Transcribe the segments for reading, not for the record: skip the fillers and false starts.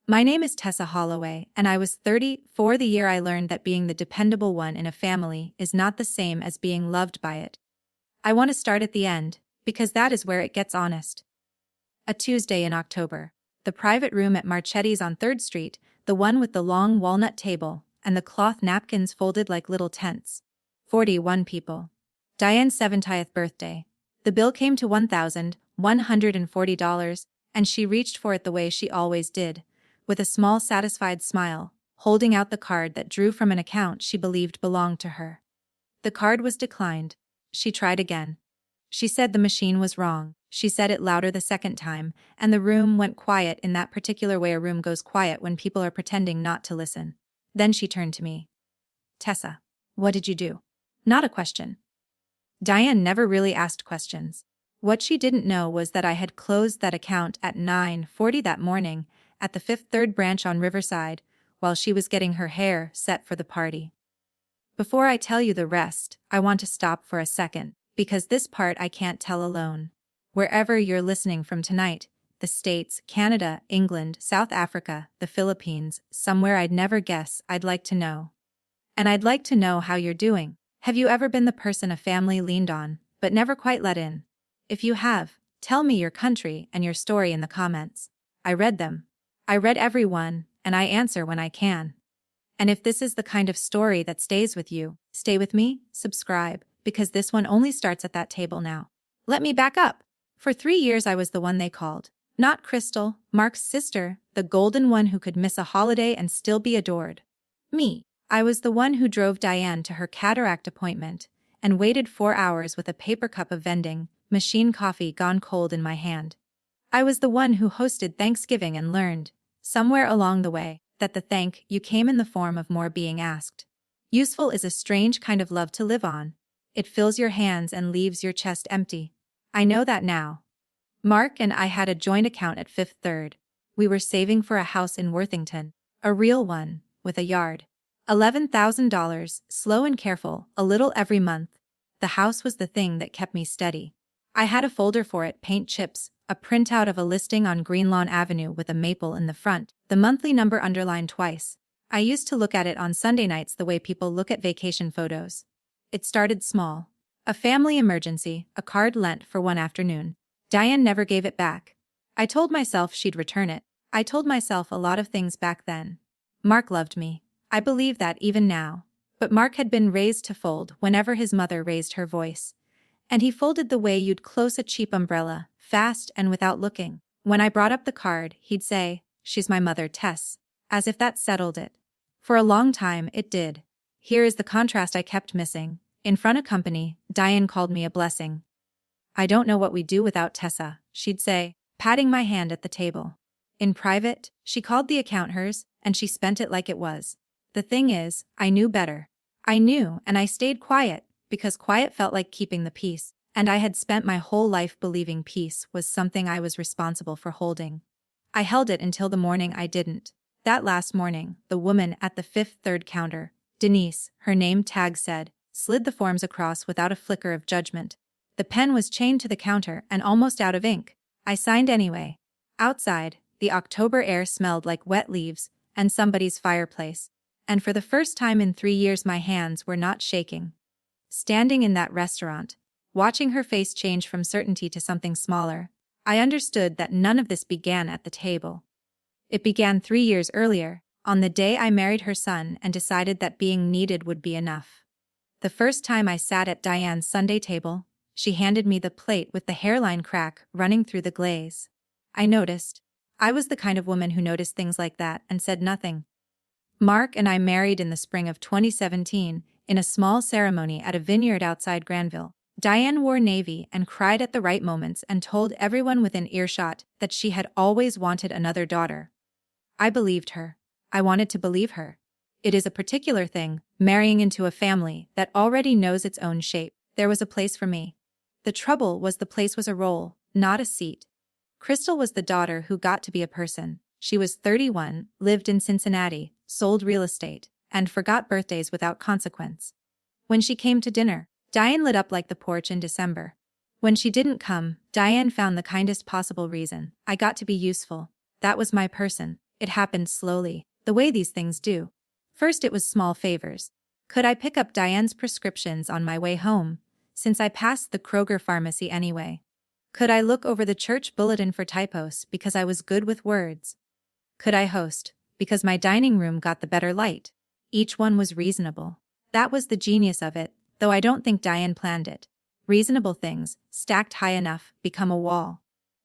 My name is Tessa Holloway, and I was 34 the year I learned that being the dependable one in a family is not the same as being loved by it. I want to start at the end, because that is where it gets honest. A Tuesday in October. The private room at Marchetti's on 3rd Street, the one with the long walnut table, and the cloth napkins folded like little tents. 41 people. Diane's 70th birthday. The bill came to $1,140, and she reached for it the way she always did, with a small satisfied smile, holding out the card that drew from an account she believed belonged to her. The card was declined. She tried again. She said the machine was wrong. She said it louder the second time, and the room went quiet in that particular way a room goes quiet when people are pretending not to listen. Then she turned to me. Tessa, what did you do? Not a question. Diane never really asked questions. What she didn't know was that I had closed that account at 9:40 that morning at the Fifth Third branch on Riverside, while she was getting her hair set for the party. Before I tell you the rest, I want to stop for a second, because this part I can't tell alone. Wherever you're listening from tonight, the States, Canada, England, South Africa, the Philippines, somewhere I'd never guess, I'd like to know. And I'd like to know how you're doing. Have you ever been the person a family leaned on, but never quite let in? If you have, tell me your country and your story in the comments. I read them. I read every one, and I answer when I can. And if this is the kind of story that stays with you, stay with me, subscribe, because this one only starts at that table now. Let me back up. For 3 years I was the one they called. Not Crystal, Mark's sister, the golden one who could miss a holiday and still be adored. Me. I was the one who drove Diane to her cataract appointment and waited 4 hours with a paper cup of vending machine coffee gone cold in my hand. I was the one who hosted Thanksgiving and learned, somewhere along the way, that the thank you came in the form of more being asked. Useful is a strange kind of love to live on. It fills your hands and leaves your chest empty. I know that now. Mark and I had a joint account at Fifth Third. We were saving for a house in Worthington, a real one, with a yard. $11,000, slow and careful, a little every month. The house was the thing that kept me steady. I had a folder for it, paint chips, a printout of a listing on Greenlawn Avenue with a maple in the front, the monthly number underlined twice. I used to look at it on Sunday nights the way people look at vacation photos. It started small. A family emergency, a card lent for one afternoon. Diane never gave it back. I told myself she'd return it. I told myself a lot of things back then. Mark loved me. I believe that even now. But Mark had been raised to fold whenever his mother raised her voice. And he folded the way you'd close a cheap umbrella, fast and without looking. When I brought up the card, he'd say, "She's my mother, Tess." As if that settled it. For a long time, it did. Here is the contrast I kept missing. In front of company, Diane called me a blessing. "I don't know what we'd do without Tessa," she'd say, patting my hand at the table. In private, she called the account hers, and she spent it like it was. The thing is, I knew better. I knew, and I stayed quiet, because quiet felt like keeping the peace, and I had spent my whole life believing peace was something I was responsible for holding. I held it until the morning I didn't. That last morning, the woman at the Fifth Third counter, Denise, her name tag said, slid the forms across without a flicker of judgment. The pen was chained to the counter and almost out of ink. I signed anyway. Outside, the October air smelled like wet leaves and somebody's fireplace. And for the first time in 3 years my hands were not shaking. Standing in that restaurant, watching her face change from certainty to something smaller, I understood that none of this began at the table. It began 3 years earlier, on the day I married her son and decided that being needed would be enough. The first time I sat at Diane's Sunday table, she handed me the plate with the hairline crack running through the glaze. I noticed. I was the kind of woman who noticed things like that and said nothing. Mark and I married in the spring of 2017, in a small ceremony at a vineyard outside Granville. Diane wore navy and cried at the right moments and told everyone within earshot that she had always wanted another daughter. I believed her. I wanted to believe her. It is a particular thing, marrying into a family that already knows its own shape. There was a place for me. The trouble was the place was a role, not a seat. Crystal was the daughter who got to be a person. She was 31, lived in Cincinnati, sold real estate, and forgot birthdays without consequence. When she came to dinner, Diane lit up like the porch in December. When she didn't come, Diane found the kindest possible reason. I got to be useful. That was my person. It happened slowly, the way these things do. First it was small favors. Could I pick up Diane's prescriptions on my way home, since I passed the Kroger pharmacy anyway? Could I look over the church bulletin for typos because I was good with words? Could I host, because my dining room got the better light? Each one was reasonable. That was the genius of it, though I don't think Diane planned it. Reasonable things, stacked high enough, become a wall.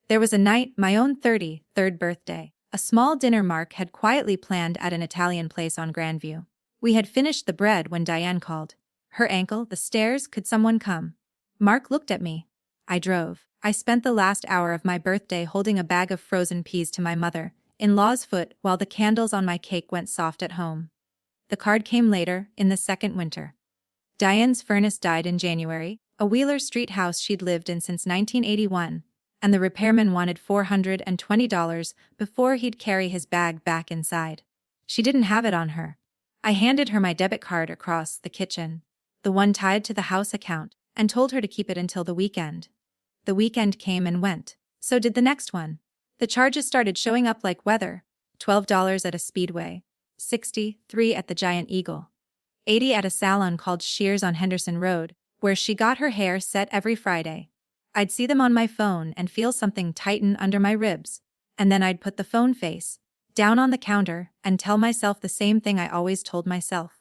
There was a night, my own 33rd birthday. A small dinner Mark had quietly planned at an Italian place on Grandview. We had finished the bread when Diane called. Her ankle, the stairs, could someone come? Mark looked at me. I drove. I spent the last hour of my birthday holding a bag of frozen peas to my mother-in-law's foot while the candles on my cake went soft at home. The card came later, in the second winter. Diane's furnace died in January, a Wheeler Street house she'd lived in since 1981, and the repairman wanted $420 before he'd carry his bag back inside. She didn't have it on her. I handed her my debit card across the kitchen, the one tied to the house account, and told her to keep it until the weekend. The weekend came and went. So did the next one. The charges started showing up like weather. $12 at a Speedway, $63 at the Giant Eagle, $80 at a salon called Shears on Henderson Road, where she got her hair set every Friday. I'd see them on my phone and feel something tighten under my ribs, and then I'd put the phone face down on the counter and tell myself the same thing I always told myself.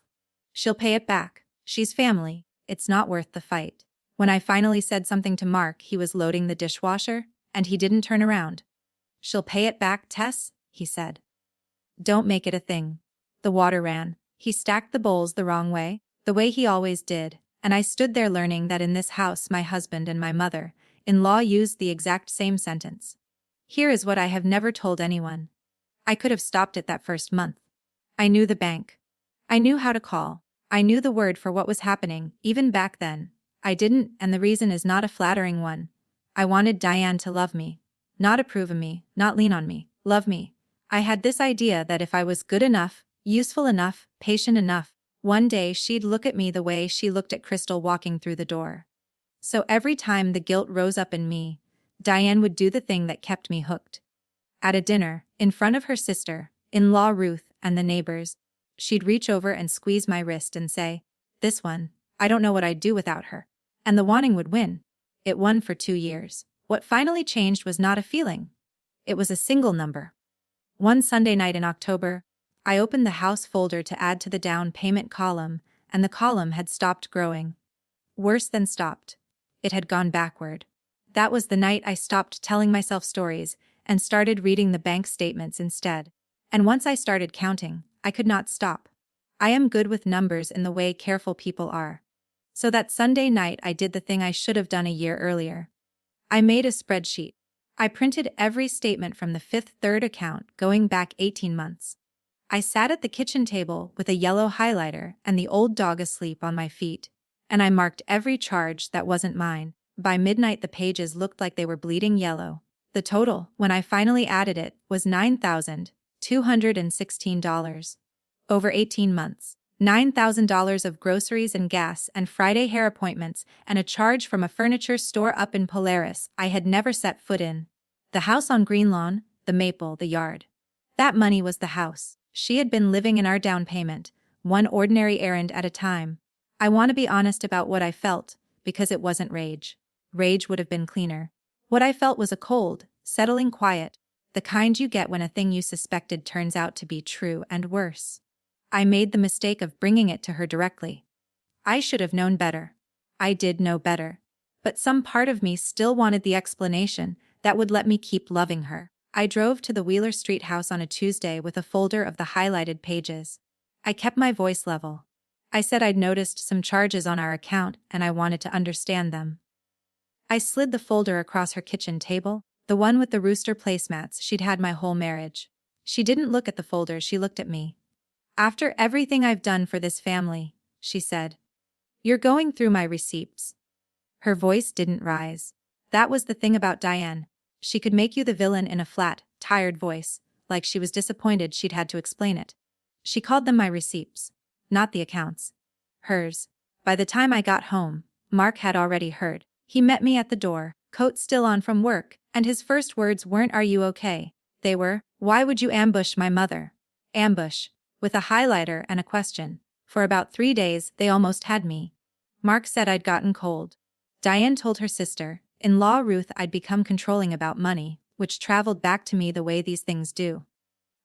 She'll pay it back. She's family. It's not worth the fight. When I finally said something to Mark, he was loading the dishwasher, and he didn't turn around. "She'll pay it back, Tess," he said. "Don't make it a thing." The water ran. He stacked the bowls the wrong way, the way he always did, and I stood there learning that in this house my husband and my mother-in-law used the exact same sentence. Here is what I have never told anyone. I could have stopped it that first month. I knew the bank. I knew how to call. I knew the word for what was happening, even back then. I didn't, and the reason is not a flattering one. I wanted Diane to love me. Not approve of me, not lean on me, love me. I had this idea that if I was good enough, useful enough, patient enough, one day she'd look at me the way she looked at Crystal walking through the door. So every time the guilt rose up in me, Diane would do the thing that kept me hooked. At a dinner, in front of her sister-in-law Ruth and the neighbors, she'd reach over and squeeze my wrist and say, "This one, I don't know what I'd do without her." And the wanting would win. It won for 2 years. What finally changed was not a feeling. It was a single number. One Sunday night in October, I opened the house folder to add to the down payment column, and the column had stopped growing. Worse than stopped. It had gone backward. That was the night I stopped telling myself stories and started reading the bank statements instead. And once I started counting, I could not stop. I am good with numbers in the way careful people are. So that Sunday night I did the thing I should have done a year earlier. I made a spreadsheet. I printed every statement from the Fifth Third account going back 18 months. I sat at the kitchen table with a yellow highlighter and the old dog asleep on my feet, and I marked every charge that wasn't mine. By midnight the pages looked like they were bleeding yellow. The total, when I finally added it, was $9,216. Over 18 months. $9,000 of groceries and gas and Friday hair appointments and a charge from a furniture store up in Polaris I had never set foot in. The house on Green Lawn, the maple, the yard. That money was the house. She had been living in our down payment, one ordinary errand at a time. I want to be honest about what I felt, because it wasn't rage. Rage would have been cleaner. What I felt was a cold, settling quiet, the kind you get when a thing you suspected turns out to be true and worse. I made the mistake of bringing it to her directly. I should have known better. I did know better. But some part of me still wanted the explanation that would let me keep loving her. I drove to the Wheeler Street house on a Tuesday with a folder of the highlighted pages. I kept my voice level. I said I'd noticed some charges on our account and I wanted to understand them. I slid the folder across her kitchen table, the one with the rooster placemats she'd had my whole marriage. She didn't look at the folder, she looked at me. "After everything I've done for this family," she said, "you're going through my receipts." Her voice didn't rise. That was the thing about Diane. She could make you the villain in a flat, tired voice, like she was disappointed she'd had to explain it. She called them my receipts, not the accounts. Hers. By the time I got home, Mark had already heard. He met me at the door, coat still on from work, and his first words weren't "Are you okay?" They were, "Why would you ambush my mother?" Ambush. With a highlighter and a question. For about 3 days, they almost had me. Mark said I'd gotten cold. Diane told her sister-in-law Ruth I'd become controlling about money, which traveled back to me the way these things do.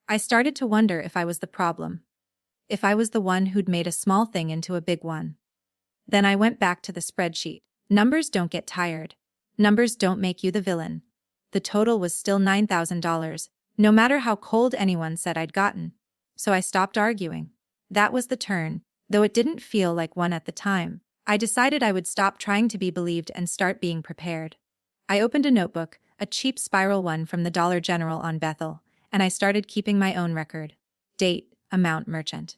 I started to wonder if I was the problem. If I was the one who'd made a small thing into a big one. Then I went back to the spreadsheet. Numbers don't get tired. Numbers don't make you the villain. The total was still $9,000, no matter how cold anyone said I'd gotten. So I stopped arguing. That was the turn, though it didn't feel like one at the time. I decided I would stop trying to be believed and start being prepared. I opened a notebook, a cheap spiral one from the Dollar General on Bethel, and I started keeping my own record. Date, amount, merchant.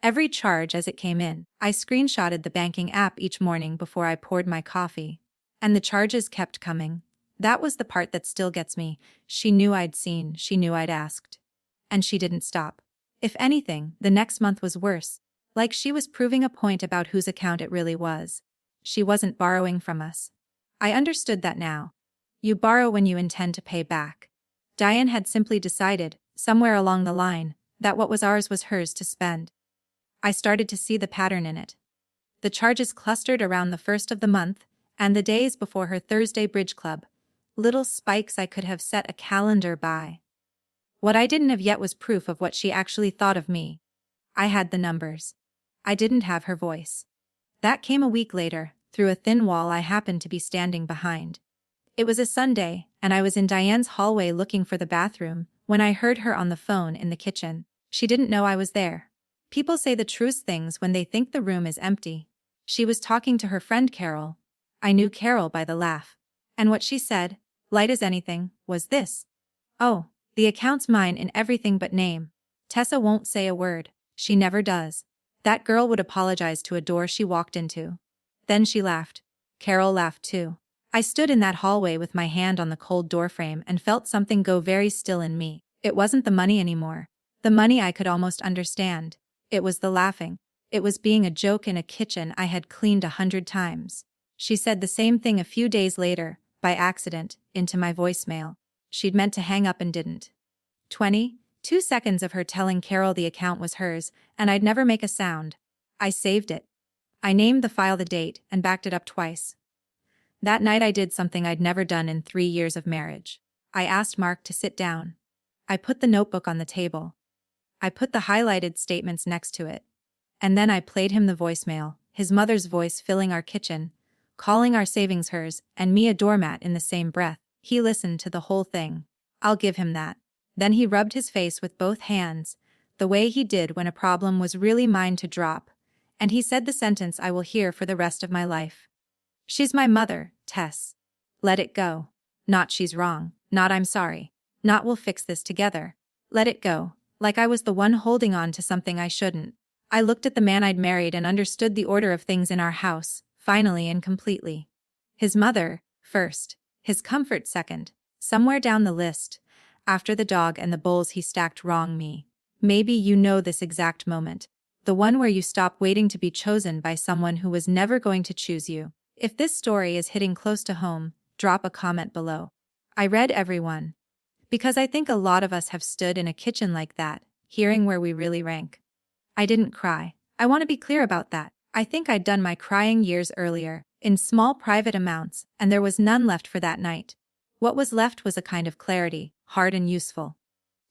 Every charge as it came in. I screenshotted the banking app each morning before I poured my coffee. And the charges kept coming. That was the part that still gets me. She knew I'd seen, she knew I'd asked. And she didn't stop. If anything, the next month was worse. Like she was proving a point about whose account it really was. She wasn't borrowing from us. I understood that now. You borrow when you intend to pay back. Diane had simply decided, somewhere along the line, that what was ours was hers to spend. I started to see the pattern in it. The charges clustered around the first of the month, and the days before her Thursday bridge club. Little spikes I could have set a calendar by. What I didn't have yet was proof of what she actually thought of me. I had the numbers. I didn't have her voice. That came a week later, through a thin wall I happened to be standing behind. It was a Sunday, and I was in Diane's hallway looking for the bathroom, when I heard her on the phone in the kitchen. She didn't know I was there. People say the truest things when they think the room is empty. She was talking to her friend Carol. I knew Carol by the laugh. And what she said, light as anything, was this. "Oh, the account's mine in everything but name. Tessa won't say a word. She never does. That girl would apologize to a door she walked into." Then she laughed. Carol laughed too. I stood in that hallway with my hand on the cold doorframe and felt something go very still in me. It wasn't the money anymore. The money I could almost understand. It was the laughing. It was being a joke in a kitchen I had cleaned 100 times. She said the same thing a few days later, by accident, into my voicemail. She'd meant to hang up and didn't. 22 seconds of her telling Carol the account was hers, and I'd never make a sound. I saved it. I named the file the date and backed it up twice. That night I did something I'd never done in 3 years of marriage. I asked Mark to sit down. I put the notebook on the table. I put the highlighted statements next to it. And then I played him the voicemail, his mother's voice filling our kitchen, calling our savings hers, and me a doormat in the same breath. He listened to the whole thing. I'll give him that. Then he rubbed his face with both hands, the way he did when a problem was really mine to drop, and he said the sentence I will hear for the rest of my life. "She's my mother, Tess. Let it go. Not she's wrong, not I'm sorry, not we'll fix this together. Let it go." Like I was the one holding on to something I shouldn't. I looked at the man I'd married and understood the order of things in our house, finally and completely. His mother, first. His comfort, second. Somewhere down the list, after the dog and the bowls he stacked wrong me. Maybe you know this exact moment. The one where you stop waiting to be chosen by someone who was never going to choose you. If this story is hitting close to home, drop a comment below. I read every one. Because I think a lot of us have stood in a kitchen like that, hearing where we really rank. I didn't cry. I want to be clear about that. I think I'd done my crying years earlier, in small private amounts, and there was none left for that night. What was left was a kind of clarity, hard and useful.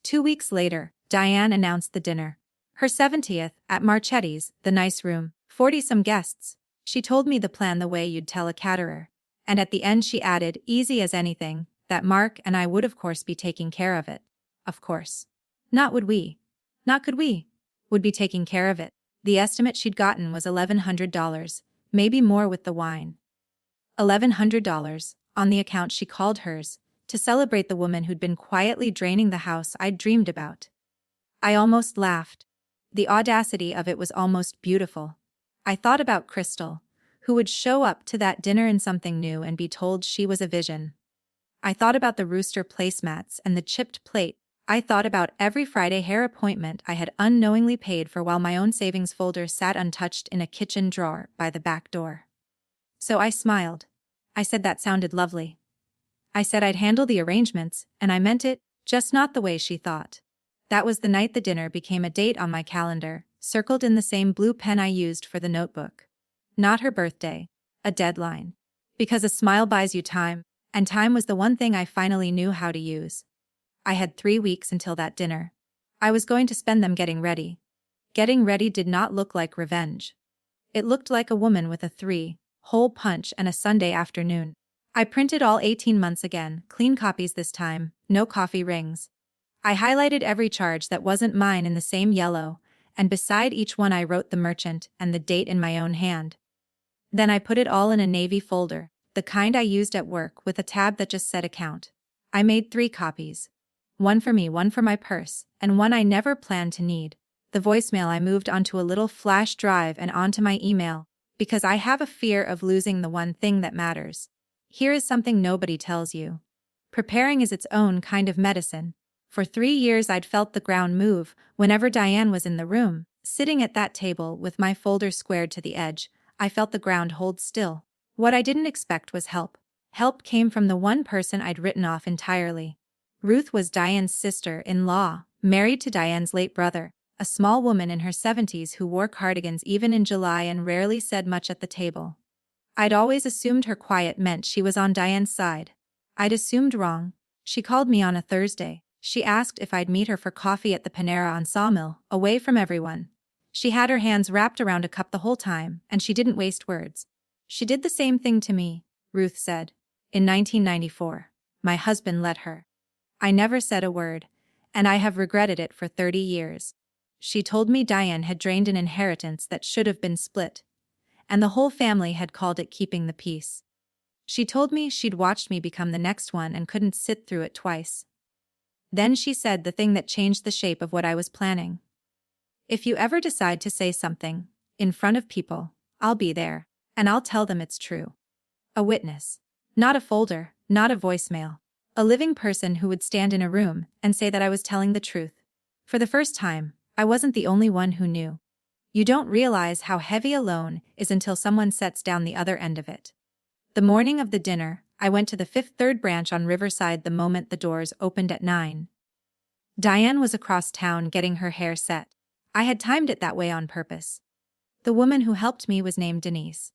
2 weeks later, Diane announced the dinner. Her 70th, at Marchetti's, the nice room, 40-some guests. She told me the plan the way you'd tell a caterer. And at the end she added, easy as anything, that Mark and I would of course be taking care of it. Of course. Not would we. Not could we. Would be taking care of it. The estimate she'd gotten was $1,100, maybe more with the wine. $1,100, on the account she called hers, to celebrate the woman who'd been quietly draining the house I'd dreamed about. I almost laughed. The audacity of it was almost beautiful. I thought about Crystal, who would show up to that dinner in something new and be told she was a vision. I thought about the rooster placemats and the chipped plate. I thought about every Friday hair appointment I had unknowingly paid for while my own savings folder sat untouched in a kitchen drawer by the back door. So I smiled. I said that sounded lovely. I said I'd handle the arrangements, and I meant it, Just not the way she thought. That was the night the dinner became a date on my calendar, circled in the same blue pen I used for the notebook. Not her birthday. A deadline. Because a smile buys you time, and time was the one thing I finally knew how to use. I had 3 weeks until that dinner. I was going to spend them getting ready. Getting ready did not look like revenge. It looked like a woman with a 3-hole punch and a Sunday afternoon. I printed all 18 months again, clean copies this time, no coffee rings. I highlighted every charge that wasn't mine in the same yellow, and beside each one I wrote the merchant and the date in my own hand. Then I put it all in a navy folder, the kind I used at work with a tab that just said account. I made 3 copies. One for me, one for my purse, and one I never planned to need. The voicemail I moved onto a little flash drive and onto my email, because I have a fear of losing the one thing that matters. Here is something nobody tells you. Preparing is its own kind of medicine. For 3 years I'd felt the ground move whenever Diane was in the room, sitting at that table with my folder squared to the edge. I felt the ground hold still. What I didn't expect was help. Help came from the one person I'd written off entirely. Ruth was Diane's sister-in-law, married to Diane's late brother, a small woman in her 70s who wore cardigans even in July and rarely said much at the table. I'd always assumed her quiet meant she was on Diane's side. I'd assumed wrong. She called me on a Thursday. She asked if I'd meet her for coffee at the Panera on Sawmill, away from everyone. She had her hands wrapped around a cup the whole time, and she didn't waste words. She did the same thing to me, Ruth said. In 1994. My husband let her. I never said a word, and I have regretted it for 30 years. She told me Diane had drained an inheritance that should have been split, and the whole family had called it keeping the peace. She told me she'd watched me become the next one and couldn't sit through it twice. Then she said the thing that changed the shape of what I was planning. If you ever decide to say something, in front of people, I'll be there, and I'll tell them it's true. A witness. Not a folder, not a voicemail. A living person who would stand in a room and say that I was telling the truth. For the first time, I wasn't the only one who knew. You don't realize how heavy a loan is until someone sets down the other end of it. The morning of the dinner, I went to the Fifth Third branch on Riverside the moment the doors opened at 9. Diane was across town getting her hair set. I had timed it that way on purpose. The woman who helped me was named Denise.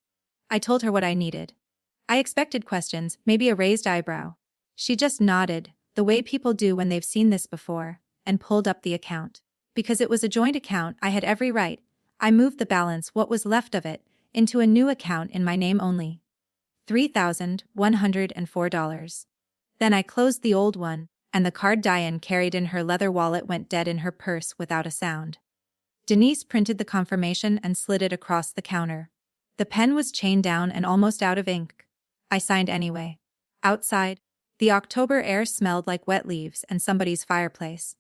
I told her what I needed. I expected questions, maybe a raised eyebrow. She just nodded, the way people do when they've seen this before, and pulled up the account. Because it was a joint account, I had every right. I moved the balance, what was left of it, into a new account in my name only. $3,104. Then I closed the old one, and the card Diane carried in her leather wallet went dead in her purse without a sound. Denise printed the confirmation and slid it across the counter. The pen was chained down and almost out of ink. I signed anyway. Outside, the October air smelled like wet leaves and somebody's fireplace.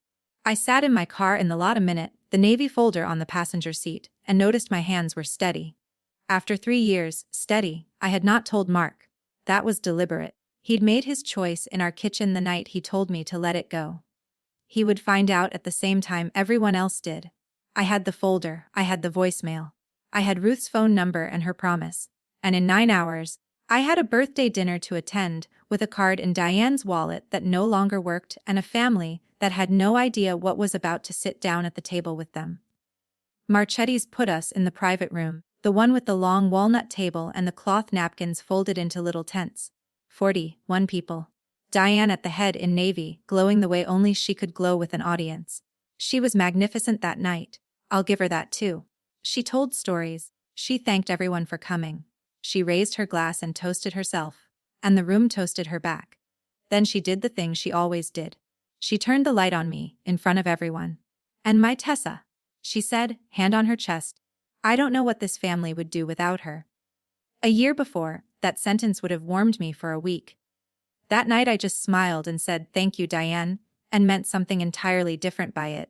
I sat in my car in the lot a minute, the navy folder on the passenger seat, and noticed my hands were steady. After 3 years, steady. I had not told Mark. That was deliberate. He'd made his choice in our kitchen the night he told me to let it go. He would find out at the same time everyone else did. I had the folder, I had the voicemail. I had Ruth's phone number and her promise. And in 9 hours, I had a birthday dinner to attend, with a card in Diane's wallet that no longer worked and a family that had no idea what was about to sit down at the table with them. Marchetti's put us in the private room, the one with the long walnut table and the cloth napkins folded into little tents. 41 people. Diane at the head in navy, glowing the way only she could glow with an audience. She was magnificent that night. I'll give her that too. She told stories. She thanked everyone for coming. She raised her glass and toasted herself. And the room toasted her back. Then she did the thing she always did. She turned the light on me, in front of everyone. "And my Tessa," she said, hand on her chest. "I don't know what this family would do without her." A year before, that sentence would have warmed me for a week. That night I just smiled and said, "Thank you, Diane," and meant something entirely different by it.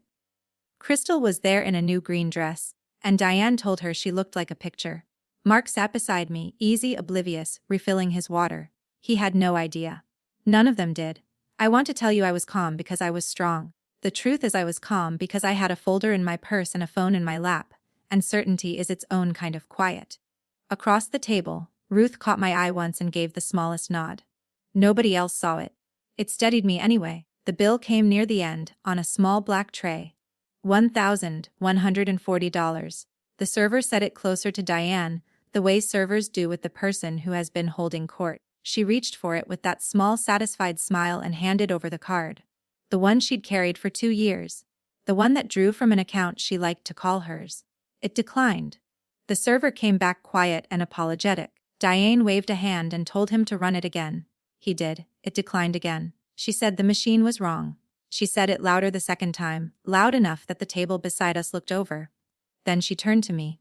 Crystal was there in a new green dress, and Diane told her she looked like a picture. Mark sat beside me, easy, oblivious, refilling his water. He had no idea. None of them did. I want to tell you I was calm because I was strong. The truth is I was calm because I had a folder in my purse and a phone in my lap, and certainty is its own kind of quiet. Across the table, Ruth caught my eye once and gave the smallest nod. Nobody else saw it. It steadied me anyway. The bill came near the end, on a small black tray. $1,140. The server set it closer to Diane, the way servers do with the person who has been holding court. She reached for it with that small satisfied smile and handed over the card. The one she'd carried for 2 years. The one that drew from an account she liked to call hers. It declined. The server came back quiet and apologetic. Diane waved a hand and told him to run it again. He did. It declined again. She said the machine was wrong. She said it louder the second time, loud enough that the table beside us looked over. Then she turned to me.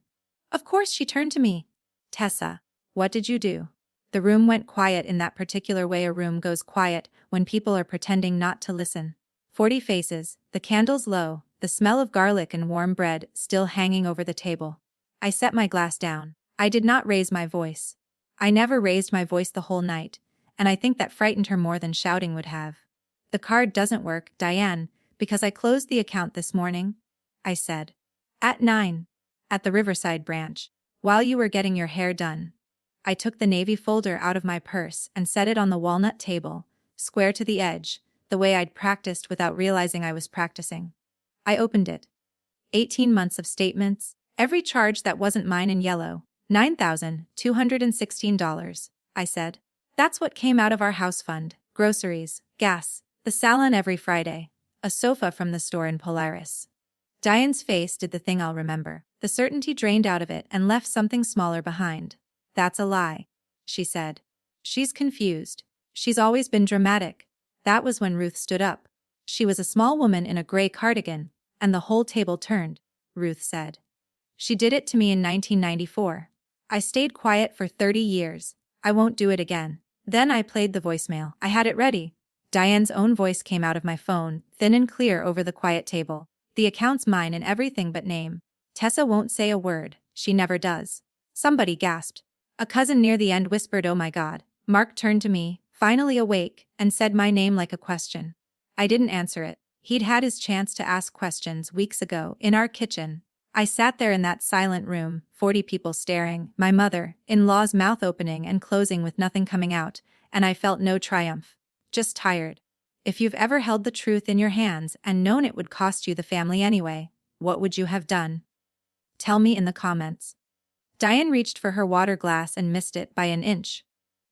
Of course she turned to me. Tessa, what did you do? The room went quiet in that particular way a room goes quiet when people are pretending not to listen. 40 faces, the candles low, the smell of garlic and warm bread still hanging over the table. I set my glass down. I did not raise my voice. I never raised my voice the whole night, and I think that frightened her more than shouting would have. The card doesn't work, Diane, because I closed the account this morning, I said. At 9. At the Riverside branch. While you were getting your hair done. I took the navy folder out of my purse and set it on the walnut table, square to the edge, the way I'd practiced without realizing I was practicing. I opened it. 18 months of statements, every charge that wasn't mine in yellow. $9,216, I said. That's what came out of our house fund, groceries, gas, the salon every Friday, a sofa from the store in Polaris. Diane's face did the thing I'll remember. The certainty drained out of it and left something smaller behind. That's a lie, she said. She's confused. She's always been dramatic. That was when Ruth stood up. She was a small woman in a gray cardigan, and the whole table turned, Ruth said. She did it to me in 1994. I stayed quiet for 30 years. I won't do it again. Then I played the voicemail. I had it ready. Diane's own voice came out of my phone, thin and clear over the quiet table. The account's mine in everything but name. Tessa won't say a word. She never does. Somebody gasped. A cousin near the end whispered, "Oh my God." Mark turned to me, finally awake, and said my name like a question. I didn't answer it. He'd had his chance to ask questions weeks ago, in our kitchen. I sat there in that silent room, 40 people staring, my mother-in-law's mouth opening and closing with nothing coming out, and I felt no triumph. Just tired. If you've ever held the truth in your hands and known it would cost you the family anyway, what would you have done? Tell me in the comments. Diane reached for her water glass and missed it by an inch.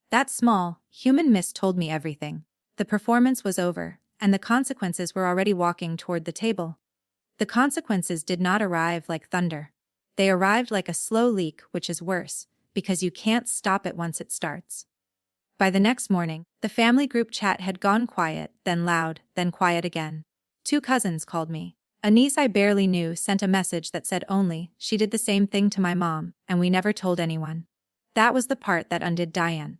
That small, human miss told me everything. The performance was over, and the consequences were already walking toward the table. The consequences did not arrive like thunder. They arrived like a slow leak, which is worse, because you can't stop it once it starts. By the next morning, the family group chat had gone quiet, then loud, then quiet again. 2 cousins called me. A niece I barely knew sent a message that said only, she did the same thing to my mom, and we never told anyone. That was the part that undid Diane.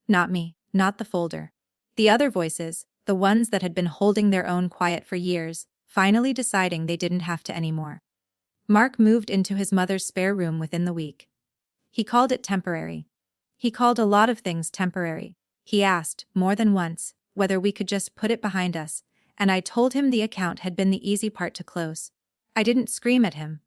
Not me, not the folder. The other voices, the ones that had been holding their own quiet for years, finally deciding they didn't have to anymore. Mark moved into his mother's spare room within the week. He called it temporary. He called a lot of things temporary. He asked, more than once, whether we could just put it behind us, and I told him the account had been the easy part to close. I didn't scream at him.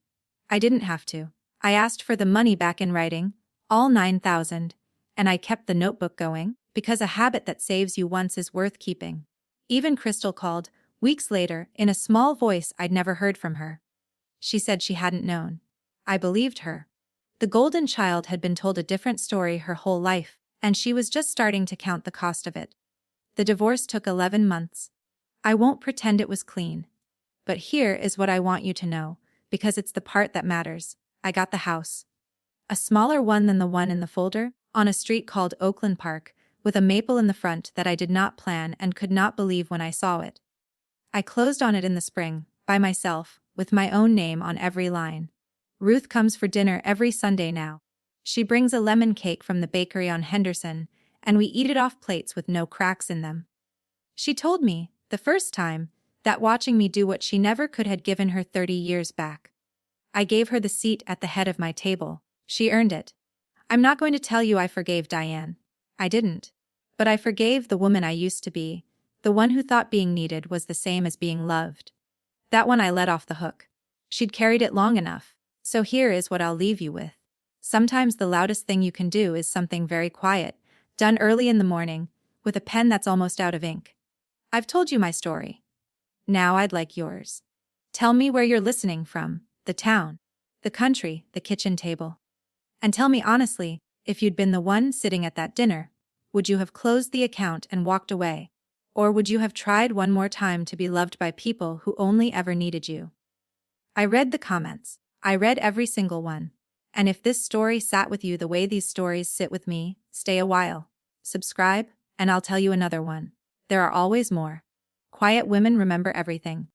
I didn't have to. I asked for the money back in writing, all 9,000, and I kept the notebook going, because a habit that saves you once is worth keeping. Even Crystal called, weeks later, in a small voice I'd never heard from her. She said she hadn't known. I believed her. The golden child had been told a different story her whole life, and she was just starting to count the cost of it. The divorce took 11 months. I won't pretend it was clean. But here is what I want you to know, because it's the part that matters. I got the house. A smaller one than the one in the folder, on a street called Oakland Park, with a maple in the front that I did not plan and could not believe when I saw it. I closed on it in the spring, by myself, with my own name on every line. Ruth comes for dinner every Sunday now. She brings a lemon cake from the bakery on Henderson, and we eat it off plates with no cracks in them. She told me, the first time, that watching me do what she never could had given her 30 years back. I gave her the seat at the head of my table. She earned it. I'm not going to tell you I forgave Diane. I didn't. But I forgave the woman I used to be, the one who thought being needed was the same as being loved. That one I let off the hook. She'd carried it long enough. So here is what I'll leave you with. Sometimes the loudest thing you can do is something very quiet, done early in the morning, with a pen that's almost out of ink. I've told you my story. Now I'd like yours. Tell me where you're listening from, the town, the country, the kitchen table. And tell me honestly, if you'd been the one sitting at that dinner, would you have closed the account and walked away? Or would you have tried one more time to be loved by people who only ever needed you? I read the comments. I read every single one. And if this story sat with you the way these stories sit with me, stay a while. Subscribe, and I'll tell you another one. There are always more. Quiet women remember everything.